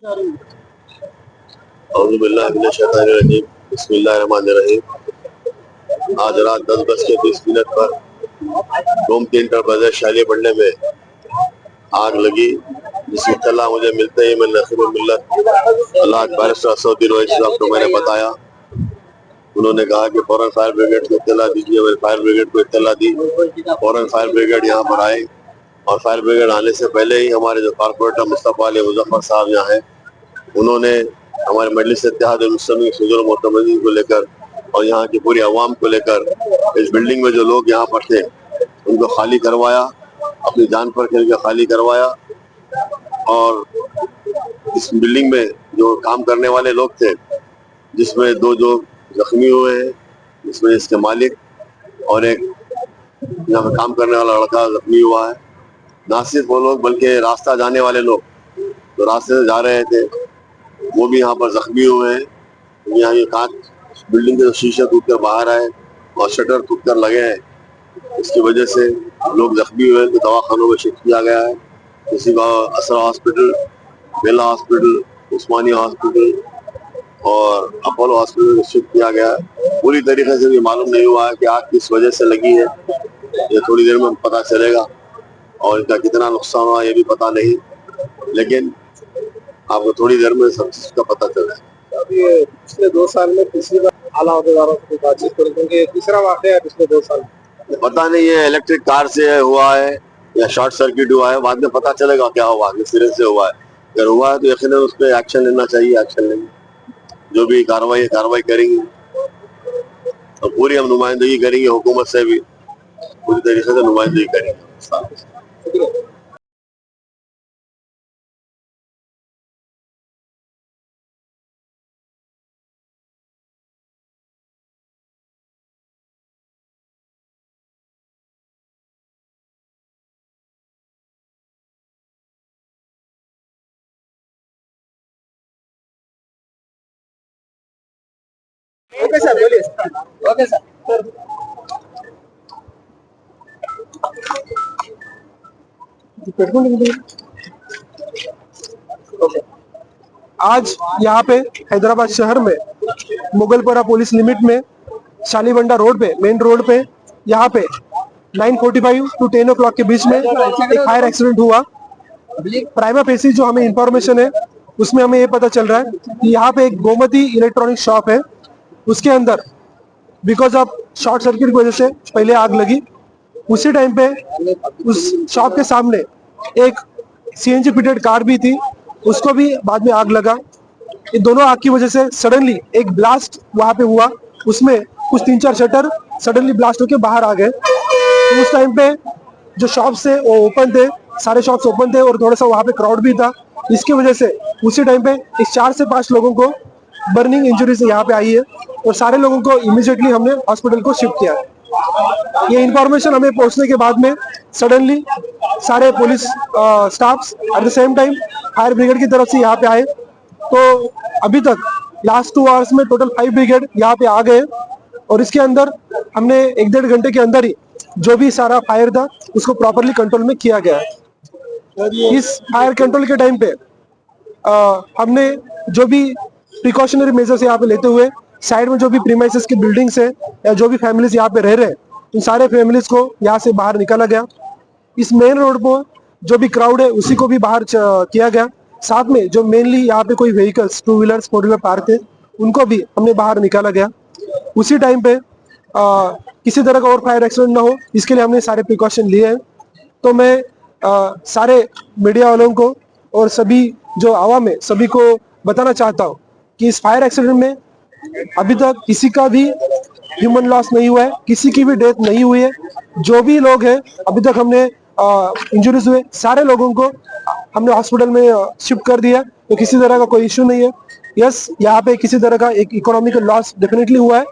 औज़ुबिल्लाहिमिनश्शैतानिर्रजीम बिस्मिल्लाहिर्रहमानिर्रहीम। आज रात 10:20 पर गोमती इंटरप्राइजेज शाली मंडे में आग लगी, जिसकी इत्तला मुझे मिलते ही मैं नसीब मिल्लत अल्लाह बैरिस्टर असदुद्दीन ओवैसी साहब को मैंने बताया। उन्होंने कहा कि फौरन फायर ब्रिगेड को इत्तला दीजिए। मैंने फायर ब्रिगेड को इत्तला दी। फौरन फायर ब्रिगेड यहाँ पर आए और फायर ब्रिगेड आने से पहले ही हमारे जो कारपोरेटर मुस्तफा अली मुजफ्फर साहब यहाँ हैं, उन्होंने हमारे मजलिस इत्तेहाद मुस्लिमीन सुजूर मोतमदीन को लेकर और यहाँ की पूरी आवाम को लेकर इस बिल्डिंग में जो लोग यहाँ पर थे उनको खाली करवाया, अपनी जान पर खेल के खाली करवाया। और इस बिल्डिंग में जो काम करने वाले लोग थे, जिसमें दो जो जख्मी हुए हैं, जिसमें इसके मालिक और एक यहाँ पे काम करने वाला लड़का जख्मी हुआ है। ना सिर्फ वो लोग बल्कि रास्ता जाने वाले लोग जो रास्ते से जा रहे थे वो भी यहाँ पर जख्मी हुए हैं। यहाँ ये कांच बिल्डिंग के शीशे टूट कर बाहर आए और शटर टूट कर लगे हैं। इसकी वजह से लोग जख्मी हुए हैं तो दवाखानों में शिफ्ट किया गया है। किसी को असरा हॉस्पिटल, बेला हॉस्पिटल, उस्मानिया हॉस्पिटल और अपोलो हॉस्पिटल में शिफ्ट किया गया है। पूरी तरीके से भी मालूम नहीं हुआ है कि आग किस वजह से लगी है। ये थोड़ी देर में पता चलेगा और इनका कितना नुकसान हुआ ये भी पता नहीं, लेकिन आपको थोड़ी देर में सब चीज का पता चलेगा। अभी पिछले 2 साल में तीसरी बार आला अहदेदारों से बातचीत करें, क्योंकि तीसरा वाकया है पिछले 2 साल में। पता नहीं है इलेक्ट्रिक कार से हुआ है या शॉर्ट सर्किट हुआ है, बाद में पता चलेगा क्या हुआ, किस सिरे से हुआ है। अगर हुआ है तो यकीनन उस पर एक्शन लेना चाहिए, एक्शन लेंगे। जो भी कार्रवाई करेंगे और पूरी हम नुमाइंदगी करेंगे, हुकूमत से भी पूरी तरीके से नुमाइंदगी करेंगे। ओके सर, बोलिए। Okay sir. ओके। आज यहाँ पे हैदराबाद शहर में मुगलपुरा पुलिस लिमिट में शालीबंडा रोड पे, मेन रोड पे, यहाँ पे 9:45 to 10 o'clock के बीच में एक फायर एक्सीडेंट हुआ। प्राइमा फेसी जो हमें इंफॉर्मेशन है उसमें हमें ये पता चल रहा है कि यहाँ पे एक गोमती इलेक्ट्रॉनिक शॉप है, उसके अंदर बिकॉज ऑफ शॉर्ट सर्किट की वजह से पहले आग लगी। उसी टाइम पे उस शॉप के सामने एक सीएनजी फिटेड कार भी थी, उसको भी बाद में आग लगा। ये दोनों आग की वजह से सडनली एक ब्लास्ट वहां पे हुआ, उसमें कुछ 3-4 शटर सडनली ब्लास्ट होके बाहर आ गए। तो उस टाइम पे जो शॉप्स थे वो ओपन थे, सारे शॉप्स ओपन थे और थोड़ा सा वहां पे क्राउड भी था। इसकी वजह से उसी टाइम पे इस 4 से 5 लोगों को बर्निंग इंजरीज यहाँ पे आई है और सारे लोगों को इमीडिएटली हमने हॉस्पिटल को शिफ्ट किया। ये इंफॉर्मेशन हमें पहुंचने के बाद में सडनली सारे police staffs at the same time fire brigade की तरफ से यहाँ पे आए। तो अभी तक लास्ट 2 आवर्स में टोटल 5 ब्रिगेड यहाँ पे आ गए और इसके अंदर हमने 1-1.5 घंटे के अंदर ही जो भी सारा फायर था उसको प्रॉपरली कंट्रोल में किया गया है। इस फायर कंट्रोल के टाइम पे हमने जो भी प्रिकॉशनरी मेजर्स यहाँ पे लेते हुए साइड में जो भी प्रीमाइसेस की बिल्डिंग्स है या जो भी फैमिलीज यहाँ पे रह रहे हैं उन सारे फैमिलीज को यहाँ से बाहर निकाला गया। इस मेन रोड पर जो भी क्राउड है उसी को भी बाहर किया गया। साथ में जो मेनली यहाँ पे कोई व्हीकल्स 2 व्हीलर्स 4 व्हीलर पार्क थे उनको भी हमने बाहर निकाला गया। उसी टाइम पे किसी तरह का और फायर एक्सीडेंट ना हो इसके लिए हमने सारे प्रिकॉशन लिए हैं। तो मैं सारे मीडिया वालों को और सभी जो आवाम है सभी को बताना चाहता हूँ कि इस फायर एक्सीडेंट में अभी तक किसी का भी ह्यूमन लॉस नहीं हुआ है, किसी की भी डेथ नहीं हुई है। जो भी लोग हैं अभी तक हमने इंजरीज हुए सारे लोगों को हमने हॉस्पिटल में शिफ्ट कर दिया, तो किसी तरह का कोई इश्यू नहीं है। यस, यहाँ पे किसी तरह का एक इकोनॉमिकल लॉस डेफिनेटली हुआ है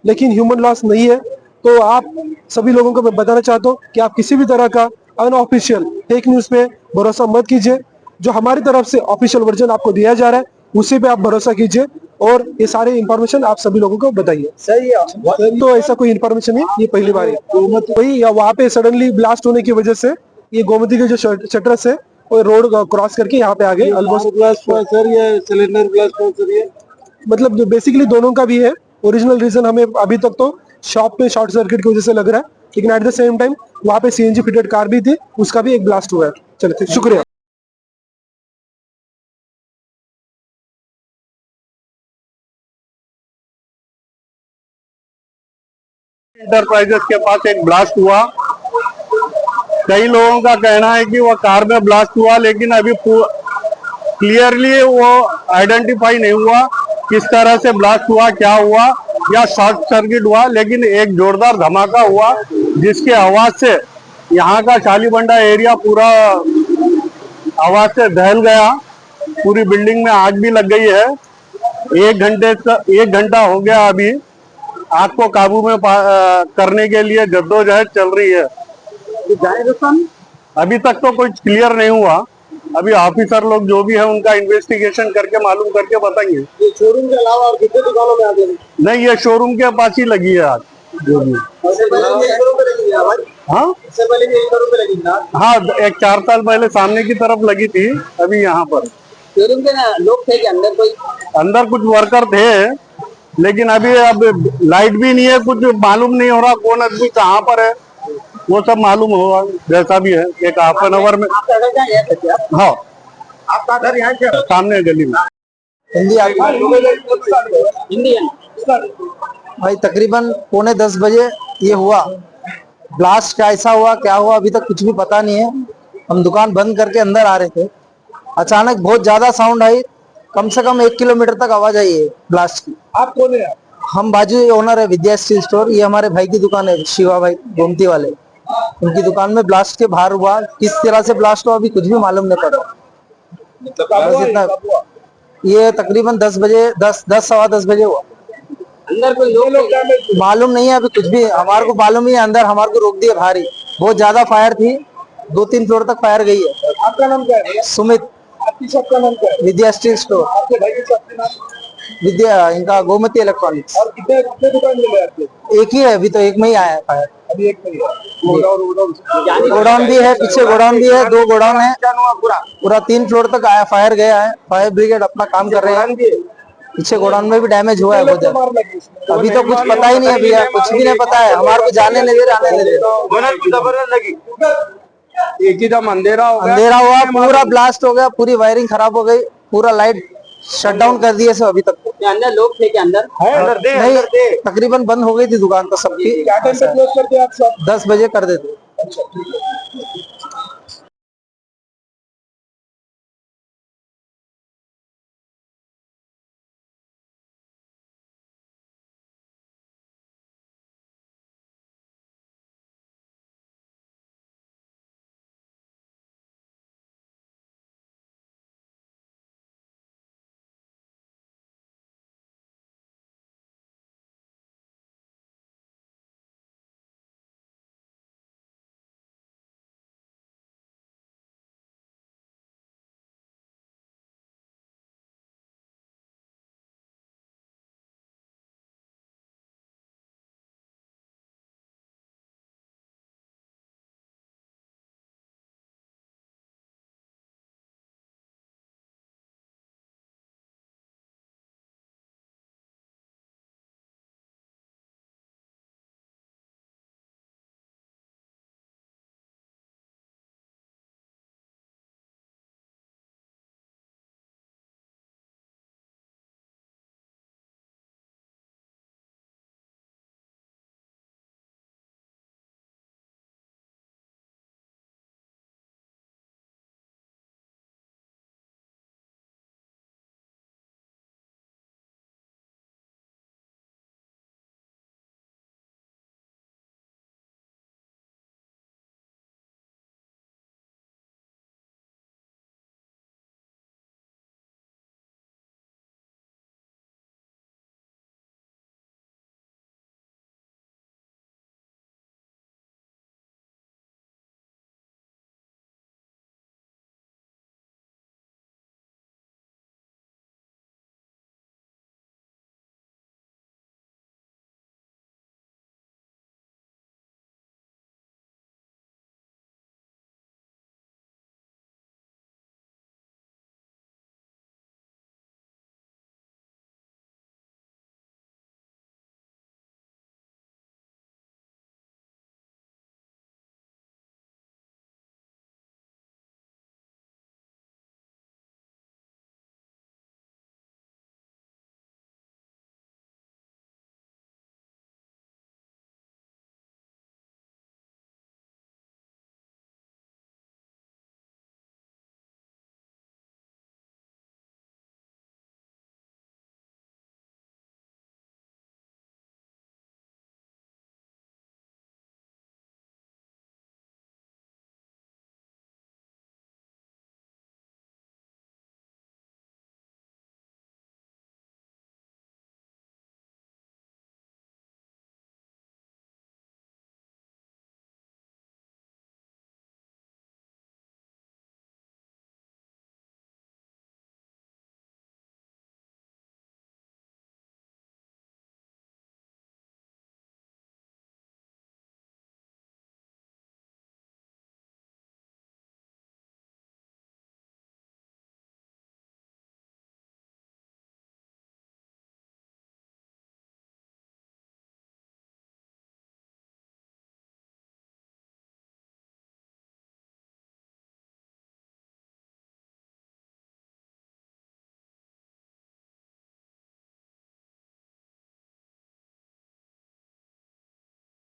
लेकिन ह्यूमन लॉस नहीं है। तो आप सभी लोगों को मैं बताना चाहता हूँ कि आप किसी भी तरह का अनऑफिशियल फेक न्यूज पे भरोसा मत कीजिए। जो हमारी तरफ से ऑफिशियल वर्जन आपको दिया जा रहा है उसी पे आप भरोसा कीजिए और ये सारे इंफॉर्मेशन आप सभी लोगों को बताइए। सही है। तो ऐसा कोई इंफॉर्मेशन है, ये पहली बार है। वही वहाँ पे सडनली ब्लास्ट होने की वजह से ये गोमती के जो शटर्स है वो रोड क्रॉस करके यहाँ पे आ गए ऑलमोस्ट। ब्लास्ट हुआ सर, ये सिलेंडर ब्लास्ट हुआ सर? ये मतलब बेसिकली दोनों का भी है। ओरिजिनल रीजन हमें अभी तक तो शॉप पे शॉर्ट सर्किट की वजह से लग रहा है, लेकिन एट द सेम टाइम वहाँ पे सीएनजी फिटेड कार भी थी, उसका भी एक ब्लास्ट हुआ है। चलिए शुक्रिया। इंटरप्राइजेस के पास एक ब्लास्ट हुआ। कई लोगों का कहना है कि वह कार में ब्लास्ट हुआ, लेकिन अभी क्लियरली वो आइडेंटिफाई नहीं हुआ किस तरह से ब्लास्ट हुआ, क्या हुआ, या शॉर्ट सर्किट हुआ। लेकिन एक जोरदार धमाका हुआ जिसकी आवाज से यहाँ का शालीबंडा एरिया पूरा आवाज से दहल गया। पूरी बिल्डिंग में आग भी लग गई है। 1 घंटा हो गया अभी आग को काबू में करने के लिए जद्दोजहद चल रही है। अभी तक तो कुछ क्लियर नहीं हुआ। अभी ऑफिसर लोग जो भी है उनका इन्वेस्टिगेशन करके मालूम करके बताएंगे। ये शोरूम के अलावा और कितने दुकानों में आग लगी? नहीं, ये शोरूम के पास ही लगी है आग जो भी। इससे पहले भी यही शोरूम पे लगी थी आवाज? हाँ इससे पहले भी यही शोरूम पे लगी थी ना? हाँ, एक 4 साल पहले सामने की तरफ लगी थी। अभी यहाँ पर शोरूम के ना लोग थे कि अंदर कोई? अंदर कुछ वर्कर थे, लेकिन अभी अब लाइट भी नहीं है, कुछ मालूम नहीं हो रहा कौन आदमी कहाँ पर है। वो सब मालूम होगा जैसा भी है। एक हाफ एन आवर में। आपका घर कहाँ है क्या? हाँ, आपका घर यहाँ क्या? सामने गली में। हिंदी हिंदी भाई तकरीबन 9:45 बजे ये हुआ ब्लास्ट। कैसा हुआ क्या हुआ अभी तक कुछ भी पता नहीं है। हम दुकान बंद करके अंदर आ रहे थे, अचानक बहुत ज्यादा साउंड आई। कम से कम 1 किलोमीटर तक आवाज आई है ब्लास्ट की। आप कौन है? हम बाजू ओनर है विद्या स्टील स्टोर। ये हमारे भाई की दुकान है, शिवा भाई गोमती वाले। उनकी दुकान में ब्लास्ट के बाहर हुआ। किस तरह से ब्लास्ट हुआ अभी कुछ भी मालूम नहीं पड़ा। बस इतना। ये तकरीबन 10 बजे 10 सवा 10 बजे हुआ। अंदर कोई लोग मालूम नहीं है अभी कुछ भी। हमारे को मालूम ही है अंदर हमारे को रोक दिया भारी। बहुत ज्यादा फायर थी, 2-3 फ्लोर तक फायर गई है। आपका नाम क्या है? सुमित। आपकी शॉप का नाम क्या है? विद्या स्टील स्टोर। आपके भाई की शॉप का नाम? विद्या, इनका गोमती इलेक्ट्रॉनिक्स। और कितने दुकान मिले आपके? एक ही है, अभी तो एक में ही आया है फायर। अभी एक में ही है। गोडाउन भी है, पीछे गोडाउन भी है, 2 गोडाउन है। पूरा 3 फ्लोर तक आया, फायर गया है। फायर ब्रिगेड अपना काम कर रहे हैं। पीछे गोडाउन में भी डैमेज हुआ है बहुत ज्यादा। अभी तो कुछ पता ही नहीं है भैया, कुछ भी नहीं पता है। हमारे को जाने नहीं दे रहे, आने नहीं दे रहे। एक ही दम अंधेरा हो गया। अंधेरा हुआ, पूरा ब्लास्ट हो गया, पूरी वायरिंग खराब हो गई, पूरा लाइट शट डाउन कर दिए सब। अभी तक अंदर लोग थे कि अंदर? नहीं, तकरीबन बंद हो गई थी दुकान तो सबकी। क्या टाइम पे क्लोज करते हैं आप शॉप? 10 बजे कर देते। अच्छा ठीक है।